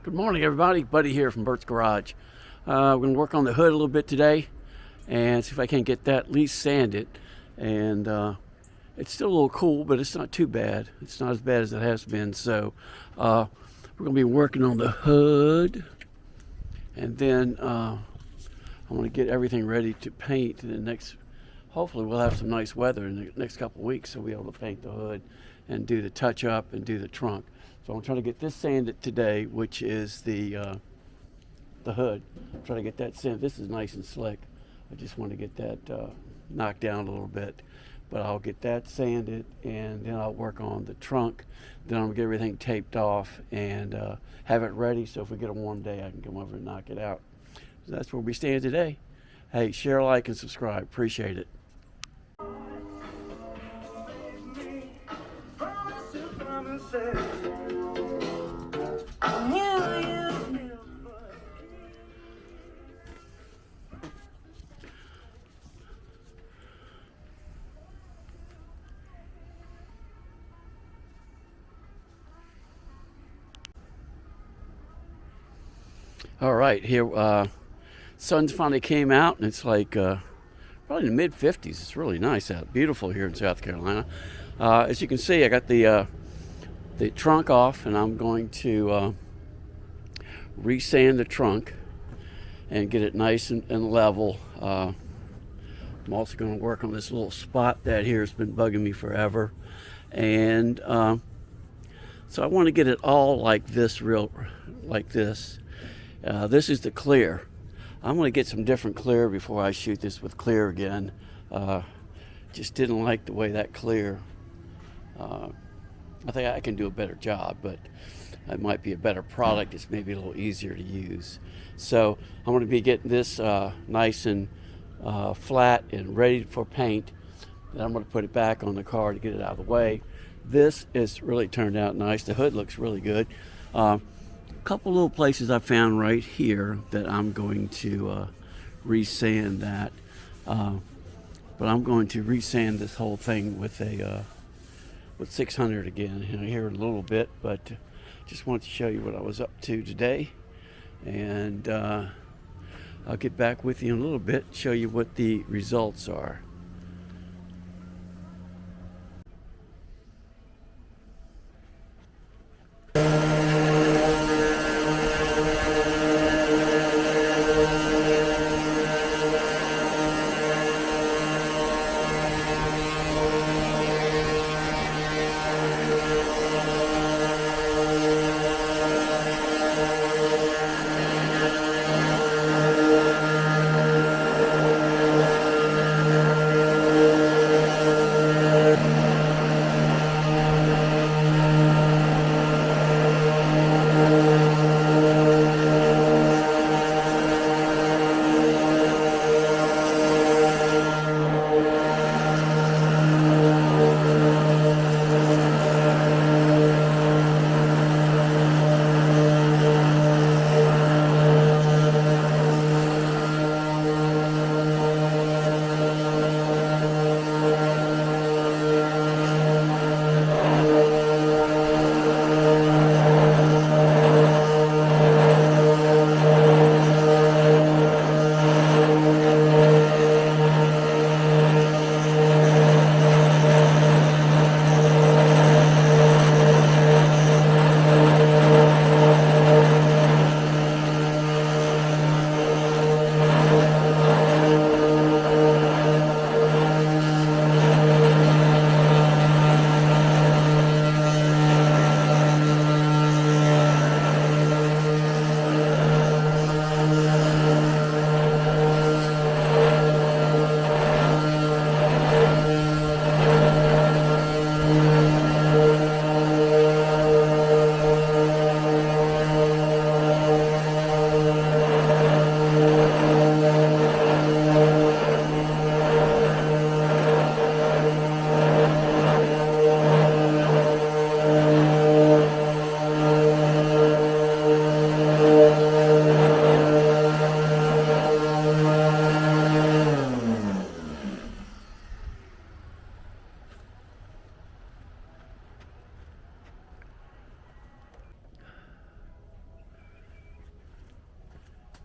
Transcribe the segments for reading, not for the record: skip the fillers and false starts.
Good morning, everybody. Buddy here from Bert's Garage. We're going to work on the hood a little bit today and see if I can't get that at least sanded. And it's still a little cool, but it's not too bad. It's not as bad as it has been. So we're going to be working on the hood, and then I'm going to get everything ready to paint in the next. Hopefully, we'll have some nice weather in the next couple of weeks, so we'll be able to paint the hood and do the touch up and do the trunk. So I'm trying to get this sanded today, which is the hood. I'm trying to get that sanded. This is nice and slick. I just want to get that knocked down a little bit. But I'll get that sanded, and then I'll work on the trunk. Then I'm going to get everything taped off and have it ready, so if we get a warm day, I can come over and knock it out. So that's where we stand today. Hey, share, like, and subscribe. Appreciate it. All right, here, sun finally came out, and it's like probably in the mid-50s. It's really nice out, beautiful here in South Carolina. As you can see, I got the trunk off, and I'm going to re-sand the trunk and get it nice and level. I'm also going to work on this little spot that here has been bugging me forever, and so I want to get it all like this, like this. This is the clear. I'm going to get some different clear before I shoot this with clear again. Just didn't like the way that clear. I think I can do a better job, but it might be a better product. It's maybe a little easier to use. So I'm going to be getting this nice and flat and ready for paint. Then I'm going to put it back on the car to get it out of the way. This is really turned out nice. The hood looks really good. Couple little places I found right here that I'm going to resand that, but I'm going to resand this whole thing with a with 600 again here in a little bit. But just wanted to show you what I was up to today, and I'll get back with you in a little bit, show you what the results are.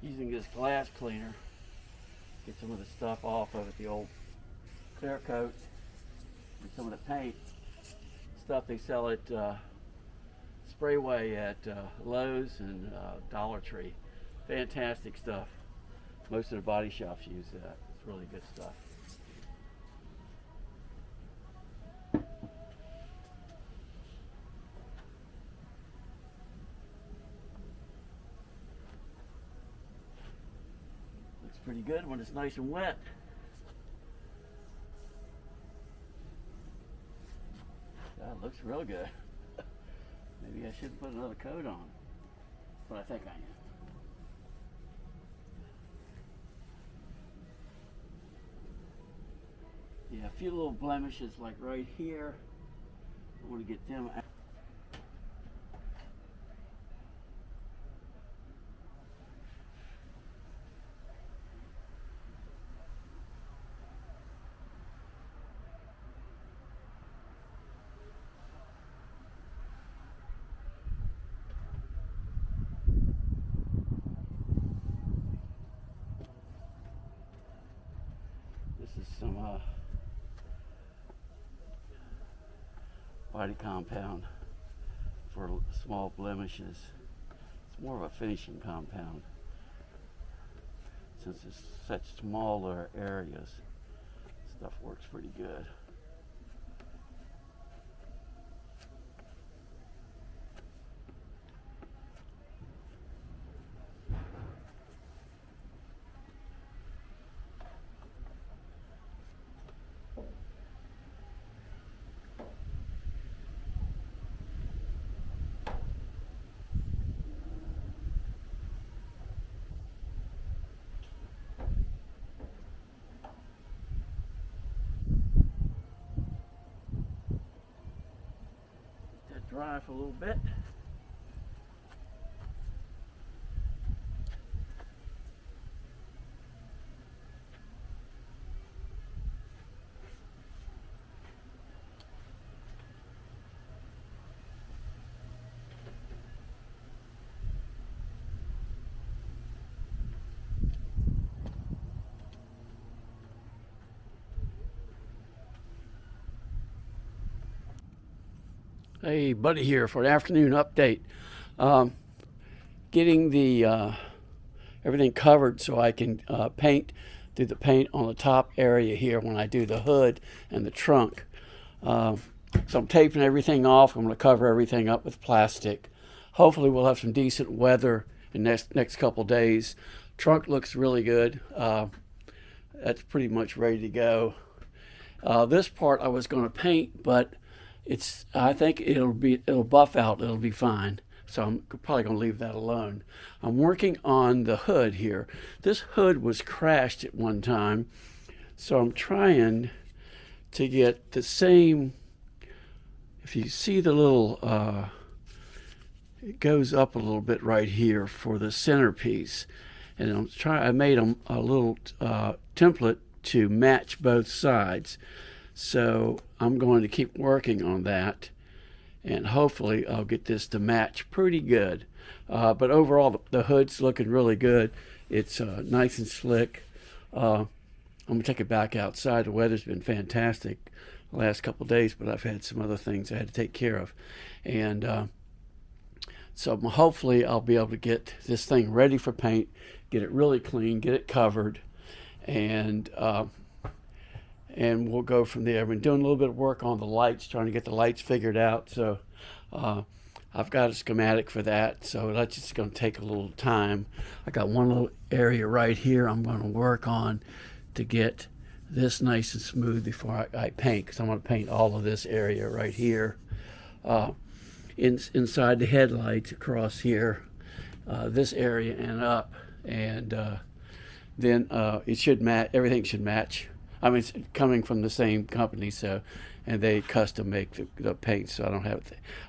using this glass cleaner, get some of the stuff off of it, the old clear coat and some of the paint stuff they sell at Sprayway at Lowe's and Dollar Tree. Fantastic stuff. Most of the body shops use that. It's really good stuff. Looks pretty good when it's nice and wet. That looks real good. Maybe I should put another coat on, but I think I am. Yeah, a few little blemishes like right here. I want to get them out. This is some body compound for small blemishes. It's more of a finishing compound since it's such smaller areas. Stuff works pretty good. Dry for a little bit. Hey, Buddy here for an afternoon update. Getting the everything covered so I can do the paint on the top area here when I do the hood and the trunk. So I'm taping everything off. I'm going to cover everything up with plastic. Hopefully we'll have some decent weather in next couple days. Trunk looks really good. That's pretty much ready to go. This part I was going to paint, but I think it'll buff out. It'll be fine. So I'm probably going to leave that alone. I'm working on the hood here. This hood was crashed at one time, so I'm trying to get the same. If you see the little, it goes up a little bit right here for the centerpiece, and I made a little template to match both sides. So I'm going to keep working on that, and hopefully I'll get this to match pretty good. But overall, the hood's looking really good. It's nice and slick. I'm going to take it back outside. The weather's been fantastic the last couple of days, but I've had some other things I had to take care of. And so hopefully I'll be able to get this thing ready for paint, get it really clean, get it covered, and we'll go from there. I've been doing a little bit of work on the lights, trying to get the lights figured out. So I've got a schematic for that. So that's just going to take a little time. I got one little area right here I'm going to work on to get this nice and smooth before I paint, because I'm going to paint all of this area right here. Inside the headlights across here, this area and up. And then it should match. Everything should match. I mean, it's coming from the same company, so, and they custom make the paint, so I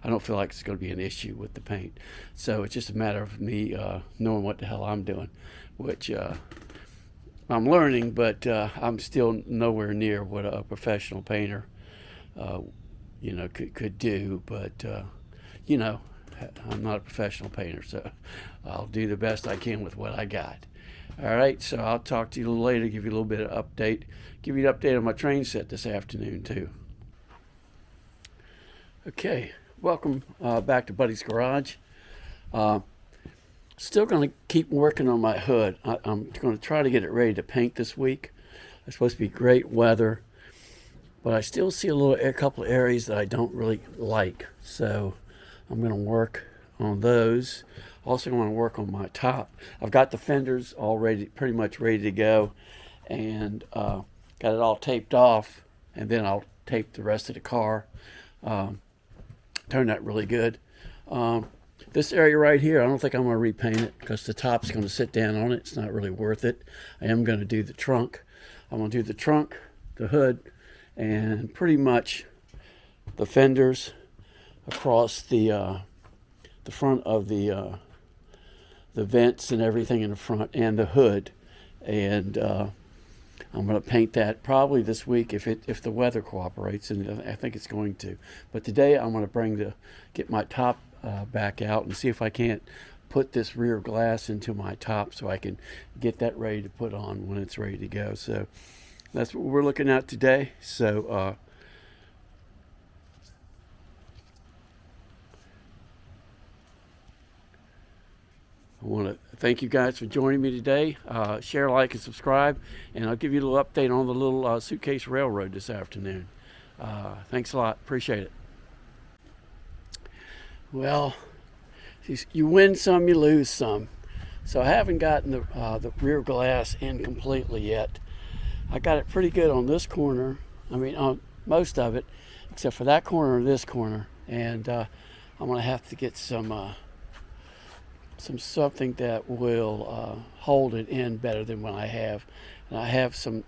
don't feel like it's going to be an issue with the paint. So it's just a matter of me knowing what the hell I'm doing, which I'm learning, but I'm still nowhere near what a professional painter, could do. But I'm not a professional painter, so I'll do the best I can with what I got. All right, so I'll talk to you a little later, give you a little bit of update, give you an update on my train set this afternoon too. Okay, welcome back to Buddy's Garage. Still going to keep working on my hood. I'm going to try to get it ready to paint this week. It's supposed to be great weather, but I still see a couple of areas that I don't really like. So I'm going to work on those. Also going to work on my top. I've got the fenders all ready, pretty much ready to go, and got it all taped off, and then I'll tape the rest of the car. Turned out really good. This area right here, I don't think I'm going to repaint it because the top's going to sit down on it. It's not really worth it. I am going to do the trunk. I'm going to do the trunk, the hood, and pretty much the fenders across the front of the vents and everything in the front, and the hood. And I'm going to paint that probably this week if the weather cooperates, and I think it's going to. But today I'm going to get my top back out and see if I can't put this rear glass into my top so I can get that ready to put on when it's ready to go. So that's what we're looking at today. So I want to thank you guys for joining me today. Share, like, and subscribe, and I'll give you a little update on the little suitcase railroad this afternoon. Thanks a lot. Appreciate it. Well, you win some, you lose some. So I haven't gotten the rear glass in completely yet. I got it pretty good on this corner. I mean, on most of it, except for that corner and this corner. And I'm going to have to get something that will hold it in better than what I have. And I have some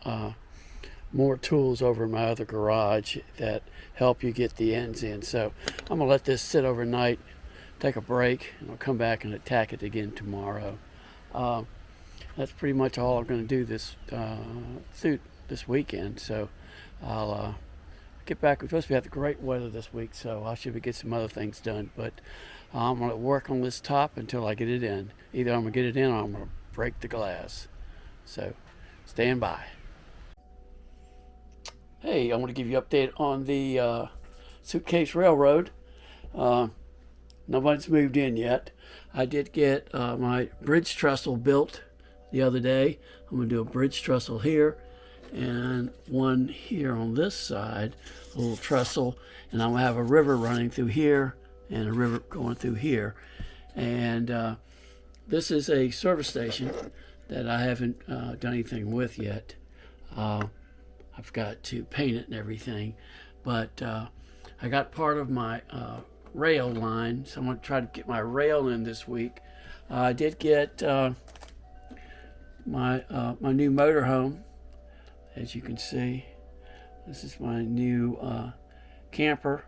more tools over in my other garage that help you get the ends in. So I'm gonna let this sit overnight, take a break, and I'll come back and attack it again tomorrow. That's pretty much all I'm gonna do this weekend. So I'll get back. We're supposed to have great weather this week, so I should get some other things done. But I'm gonna work on this top until I get it in. Either I'm gonna get it in or I'm gonna break the glass. So stand by. Hey, I want to give you an update on the suitcase railroad. Nobody's moved in yet. I did get my bridge trestle built the other day. I'm going to do a bridge trestle here and one here on this side, a little trestle, and I'm going to have a river running through here and a river going through here. And this is a service station that I haven't done anything with yet. I've got to paint it and everything, but I got part of my rail line, so I'm going to try to get my rail in this week. I did get my new motorhome, as you can see. This is my new camper,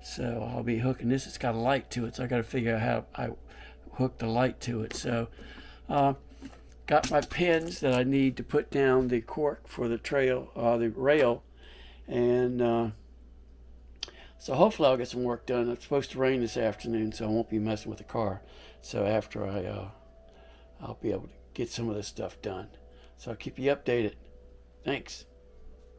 so I'll be hooking this. It's got a light to it, so I got to figure out how I hook the light to it. So got my pins that I need to put down the cork for the the rail, and so hopefully I'll get some work done. It's supposed to rain this afternoon, so I won't be messing with the car. So after I'll be able to get some of this stuff done. So I'll keep you updated. Thanks.